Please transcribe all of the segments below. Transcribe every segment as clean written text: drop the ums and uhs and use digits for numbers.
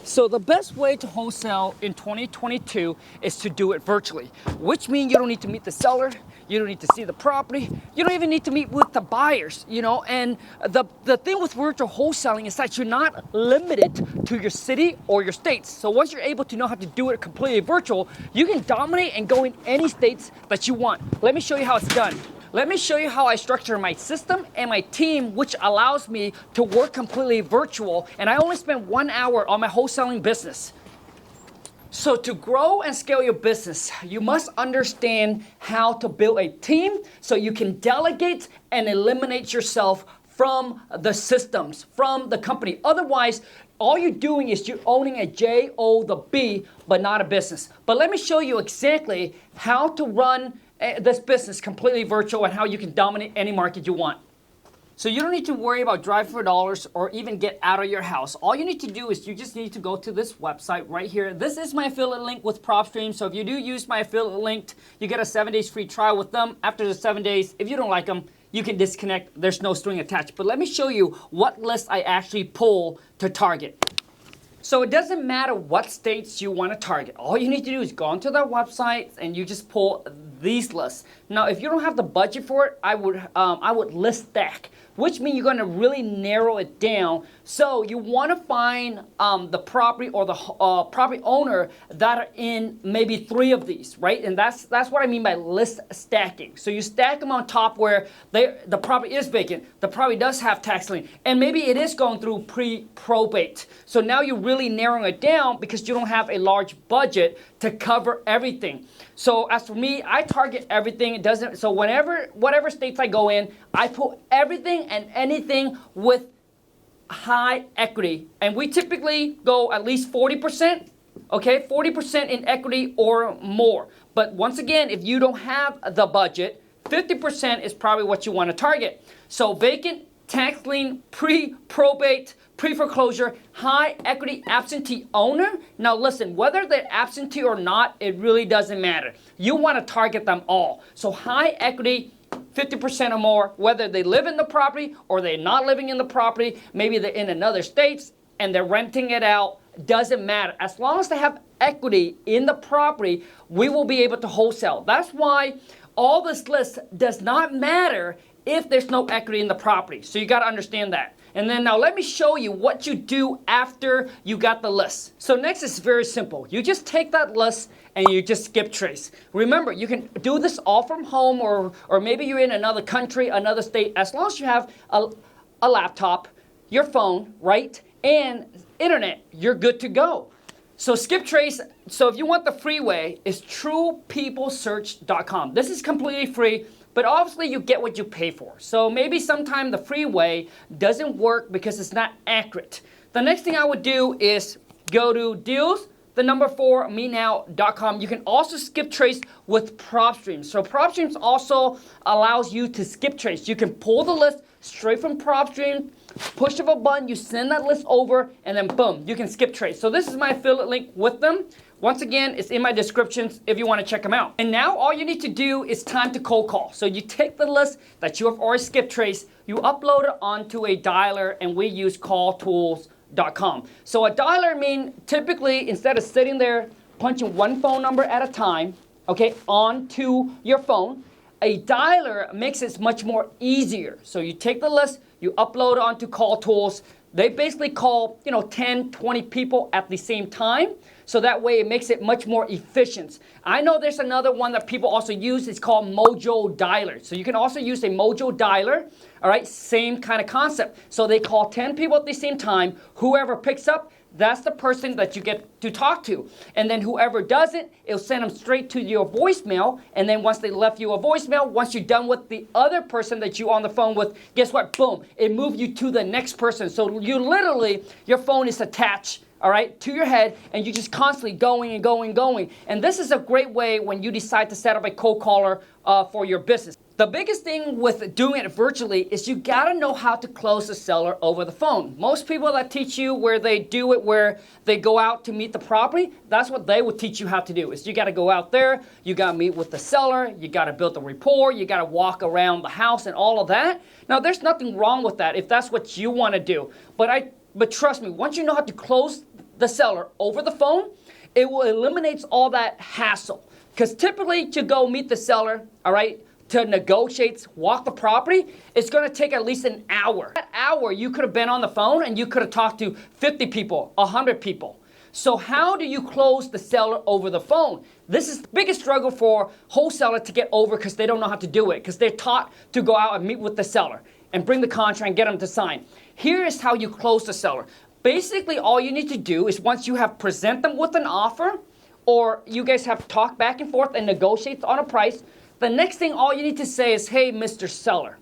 So the best way to wholesale in 2022 is to do it virtually, which means you don't need to meet the seller, you don't need to see the property, you don't even need to meet with the buyers, and the thing with virtual wholesaling is that you're not limited to your city or your states. So once you're able to know how to do it completely virtual, you can dominate and go in any states that you want. Let me show you how it's done. Let me show you how I structure my system and my team, which allows me to work completely virtual, and I only spend 1 hour on my wholesaling business. So to grow and scale your business, you must understand how to build a team so you can delegate and eliminate yourself from the systems, from the company. Otherwise, all you're doing is you're owning a J-O-B, but not a business. But let me show you exactly how to run this business completely virtual and how you can dominate any market you want. So you don't need to worry about driving for dollars or even get out of your house. All you need to do is you just need to go to this website right here. This is my affiliate link with PropStream. So if you do use my affiliate link, you get a 7 days free trial with them. After the 7 days, if you don't like them, you can disconnect. There's no string attached. But let me show you what list I actually pull to target. So it doesn't matter what states you want to target. All you need to do is go onto their website and you just pull these lists. Now, if you don't have the budget for it, I would list stack, which means you're going to really narrow it down. So you want to find the property or the property owner that are in maybe 3 of these, right? And that's what I mean by list stacking. So you stack them on top where the property is vacant, the property does have tax lien, and maybe it is going through pre-probate. So now you're really narrowing it down because you don't have a large budget to cover everything. So as for me, I target everything. It doesn't. So whatever states I go in, I put everything and anything with high equity, and we typically go at least 40%. Okay, 40% in equity or more. But once again, if you don't have the budget, 50% is probably what you want to target. So vacant, tax lien, pre-probate, pre-foreclosure, high equity absentee owner. Now listen, whether they're absentee or not, it really doesn't matter. You want to target them all. So high equity, 50% or more, whether they live in the property or they're not living in the property, maybe they're in another states and they're renting it out, doesn't matter. As long as they have equity in the property, we will be able to wholesale. That's why all this list does not matter if there's no equity in the property. So you got to understand that. And then now let me show you what you do after you got the list. So next is very simple. You just take that list and you just skip trace. Remember, you can do this all from home or maybe you're in another country, another state. As long as you have a laptop, your phone, right, and internet, you're good to go. So skip trace. So if you want the free way, it's truepeoplesearch.com. This is completely free. But obviously you get what you pay for. So maybe sometime the free way doesn't work because it's not accurate. The next thing I would do is go to deals, 4 menow.com. You can also skip trace with PropStream. So PropStream also allows you to skip trace. You can pull the list straight from PropStream, push of a button, you send that list over, and then boom, you can skip trace. So this is my affiliate link with them. Once again, it's in my descriptions if you want to check them out. And now all you need to do is time to cold call. So you take the list that you have already skip traced, you upload it onto a dialer, and we use calltools.com. So a dialer means typically instead of sitting there punching one phone number at a time, okay, onto your phone, a dialer makes it much more easier. So you take the list, you upload it onto Call Tools. They basically call 10, 20 people at the same time. So that way it makes it much more efficient. I know there's another one that people also use. It's called Mojo Dialer. So you can also use a Mojo Dialer. All right, same kind of concept. So they call 10 people at the same time. Whoever picks up, that's the person that you get to talk to. And then whoever doesn't, it'll send them straight to your voicemail. And then once they left you a voicemail, once you're done with the other person that you're on the phone with, guess what? Boom, it moved you to the next person. So you literally, your phone is attached, all right, to your head, and you're just constantly going and going and going. And this is a great way when you decide to set up a cold caller for your business. The biggest thing with doing it virtually is you gotta know how to close the seller over the phone. Most people that teach you where they do it, where they go out to meet the property, that's what they will teach you how to do. Is you gotta go out there, you gotta meet with the seller, you gotta build the rapport, you gotta walk around the house and all of that. Now there's nothing wrong with that if that's what you wanna do. But trust me, once you know how to close the seller over the phone, it will eliminate all that hassle. Because typically to go meet the seller, all right, to negotiate, walk the property, it's going to take at least an hour. That hour, you could have been on the phone and you could have talked to 50 people, 100 people. So how do you close the seller over the phone? This is the biggest struggle for wholesaler to get over because they don't know how to do it, because they're taught to go out and meet with the seller and bring the contract and get them to sign. Here is how you close the seller. Basically, all you need to do is once you have present them with an offer, or you guys have talked back and forth and negotiate on a price, the next thing all you need to say is, hey, Mr. Seller,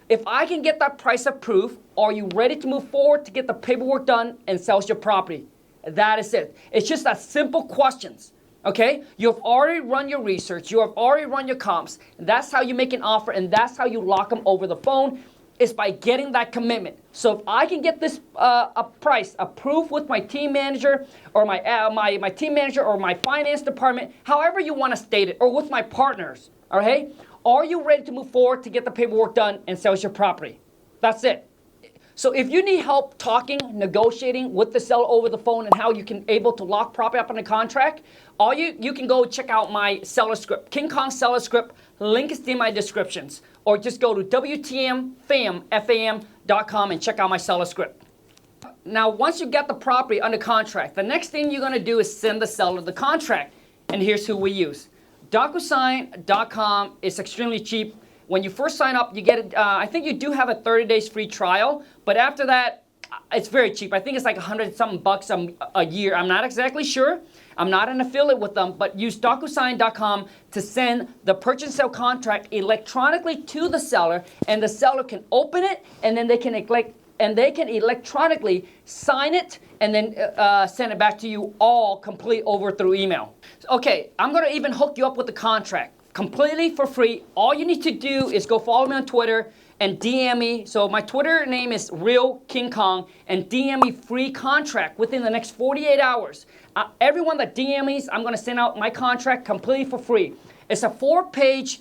if I can get that price approved, are you ready to move forward to get the paperwork done and sell your property? That is it. It's just that simple questions, okay? You've already run your research. You have already run your comps. That's how you make an offer, and that's how you lock them over the phone, is by getting that commitment. So if I can get this a price approved with my team manager or my team manager or my finance department, however you want to state it, or with my partners, all right? Are you ready to move forward to get the paperwork done and sell your property? That's it. So if you need help talking, negotiating with the seller over the phone and how you can able to lock property up on a contract, you can go check out my seller script, King Kong seller script. Link is in my descriptions. Or just go to WTMFAM.com and check out my seller script. Now, once you get the property under contract, the next thing you're going to do is send the seller the contract. And here's who we use. DocuSign.com is extremely cheap. When you first sign up, you get, I think you do have a 30 days free trial, but after that, it's very cheap. I think it's like 100-something bucks a year. I'm not exactly sure. I'm not an affiliate with them, but use DocuSign.com to send the purchase and sale contract electronically to the seller, and the seller can open it, and then they can electronically sign it, and then send it back to you all complete over through email. Okay, I'm going to even hook you up with the contract completely for free. All you need to do is go follow me on Twitter and DM me. So my Twitter name is Real King Kong, and DM me free contract within the next 48 hours. Everyone that DM me, I'm going to send out my contract completely for free. It's a 4-page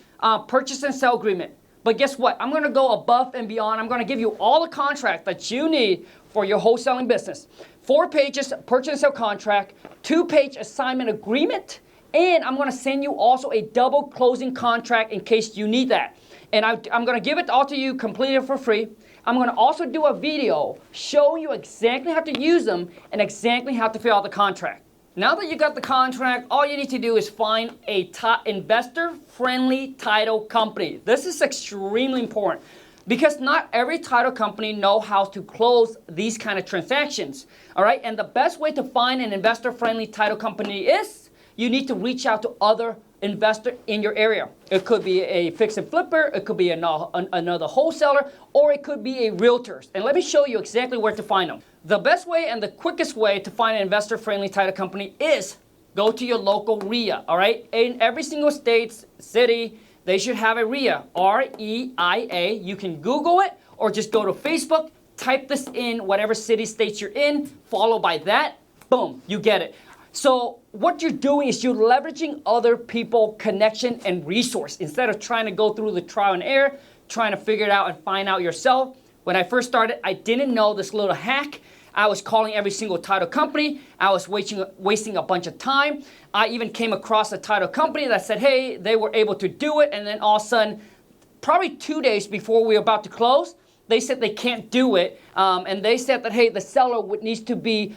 purchase and sale agreement. But guess what? I'm going to go above and beyond. I'm going to give you all the contract that you need for your wholesaling business. 4 pages purchase and sale contract, 2-page assignment agreement, and I'm going to send you also a double closing contract in case you need that. And I'm going to give it all to you completely for free. I'm going to also do a video showing you exactly how to use them and exactly how to fill out the contract. Now that you got the contract, all you need to do is find a investor-friendly title company. This is extremely important because not every title company knows how to close these kind of transactions. All right, and the best way to find an investor-friendly title company is you need to reach out to other investors in your area. It could be a fix and flipper, it could be another wholesaler, or it could be a realtor. And let me show you exactly where to find them. The best way and the quickest way to find an investor-friendly title company is go to your local REIA, all right? In every single state, city, they should have a REIA, R-E-I-A. You can Google it or just go to Facebook, type this in, whatever city, states you're in, followed by that, boom, you get it. So what you're doing is you're leveraging other people, connection, and resource instead of trying to go through the trial and error, trying to figure it out and find out yourself. When I first started, I didn't know this little hack. I was calling every single title company. I was wasting a bunch of time. I even came across a title company that said, hey, they were able to do it. And then all of a sudden, probably 2 days before we were about to close, they said they can't do it. And they said that, hey, the seller needs to be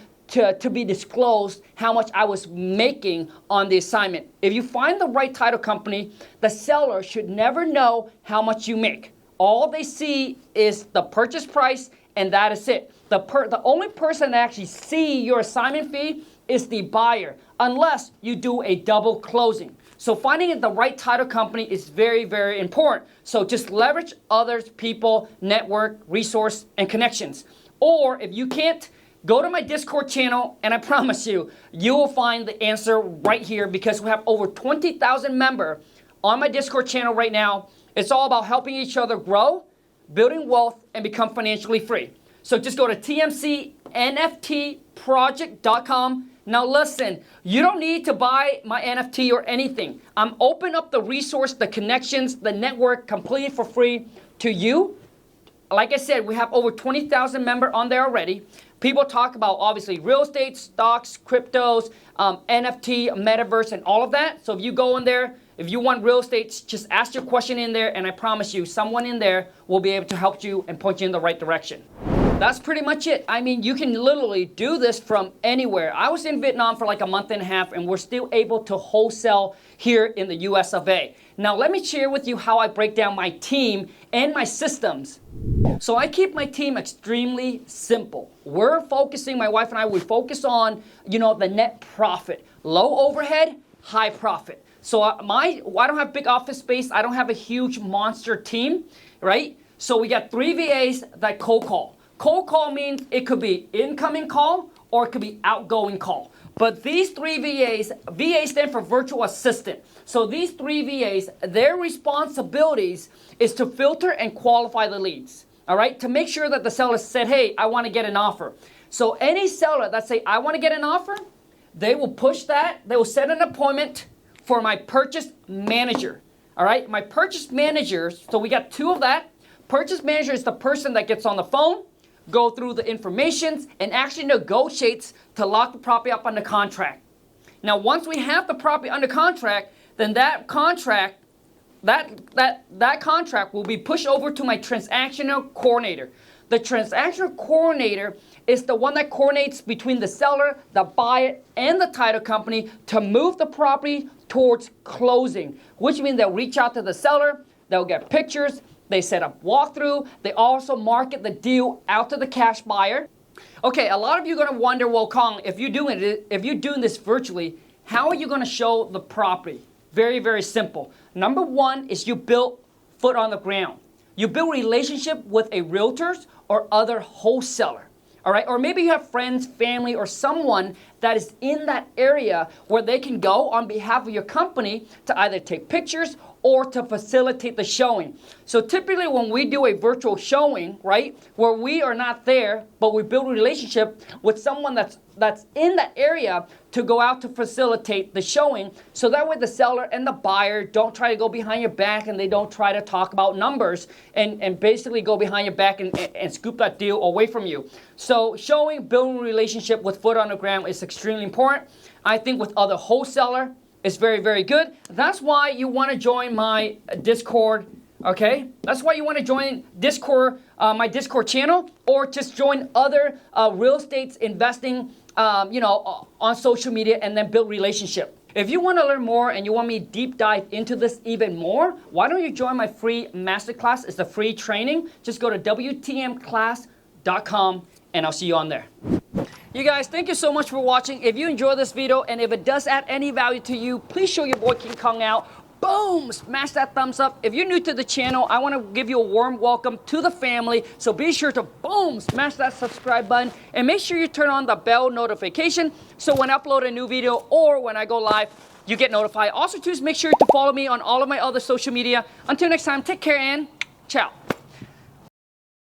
disclosed how much I was making on the assignment. If you find the right title company, the seller should never know how much you make. All they see is the purchase price, and that is it. The only person that actually see your assignment fee is the buyer, unless you do a double closing. So finding the right title company is very, very important. So just leverage others, people, network, resource, and connections. Or if you can't, go to my Discord channel, and I promise you, you will find the answer right here because we have over 20,000 members on my Discord channel right now. It's all about helping each other grow, building wealth, and become financially free. So just go to tmcnftproject.com. Now listen, you don't need to buy my NFT or anything. I'm opening up the resource, the connections, the network completely for free to you. Like I said, we have over 20,000 members on there already. People talk about obviously real estate, stocks, cryptos, NFT, metaverse, and all of that. So if you go in there, if you want real estate, just ask your question in there, and I promise you, someone in there will be able to help you and point you in the right direction. That's pretty much it. I mean, you can literally do this from anywhere. I was in Vietnam for like a month and a half, and we're still able to wholesale here in the US of A. Now, let me share with you how I break down my team and my systems. So I keep my team extremely simple. We're focusing, my wife and I, we focus on, the net profit. Low overhead, high profit. So I don't have big office space. I don't have a huge monster team, right? So we got 3 VAs that cold call. Cold call means it could be incoming call or it could be outgoing call. But these 3 VAs stand for virtual assistant. So these 3 VAs, their responsibilities is to filter and qualify the leads. All right, to make sure that the seller said, hey, I want to get an offer. So any seller that say, I want to get an offer, they will push that. They will set an appointment for my purchase manager. All right, my purchase manager, so we got 2 of that. Purchase manager is the person that gets on the phone, go through the information, and actually negotiates to lock the property up under contract. Now, once we have the property under contract, then that contract will be pushed over to my transactional coordinator. The transactional coordinator is the one that coordinates between the seller, the buyer, and the title company to move the property towards closing, which means they'll reach out to the seller, they'll get pictures, they set up walkthrough, they also market the deal out to the cash buyer. Okay, a lot of you are going to wonder, well, Khang, if you're doing this virtually, how are you going to show the property? Very, very simple. Number 1 is you build foot on the ground. You build relationship with a realtor or other wholesaler. All right, or maybe you have friends, family, or someone that is in that area where they can go on behalf of your company to either take pictures or to facilitate the showing. So typically when we do a virtual showing, right, where we are not there, but we build a relationship with someone that's in that area to go out to facilitate the showing, so that way the seller and the buyer don't try to go behind your back and they don't try to talk about numbers and basically go behind your back and scoop that deal away from you. So showing, building a relationship with foot on the ground is extremely important. I think with other wholesaler, it's very, very good. That's why you want to join my Discord, okay? That's why you want to join Discord, my Discord channel, or just join other real estate investing, on social media and then build relationship. If you want to learn more and you want me to deep dive into this even more, why don't you join my free masterclass? It's a free training. Just go to WTMclass.com and I'll see you on there. You guys, thank you so much for watching. If you enjoyed this video and if it does add any value to you, please show your boy King Khang out. Boom! Smash that thumbs up. If you're new to the channel, I want to give you a warm welcome to the family. So be sure to boom! Smash that subscribe button and make sure you turn on the bell notification so when I upload a new video or when I go live, you get notified. Also, just make sure to follow me on all of my other social media. Until next time, take care and ciao.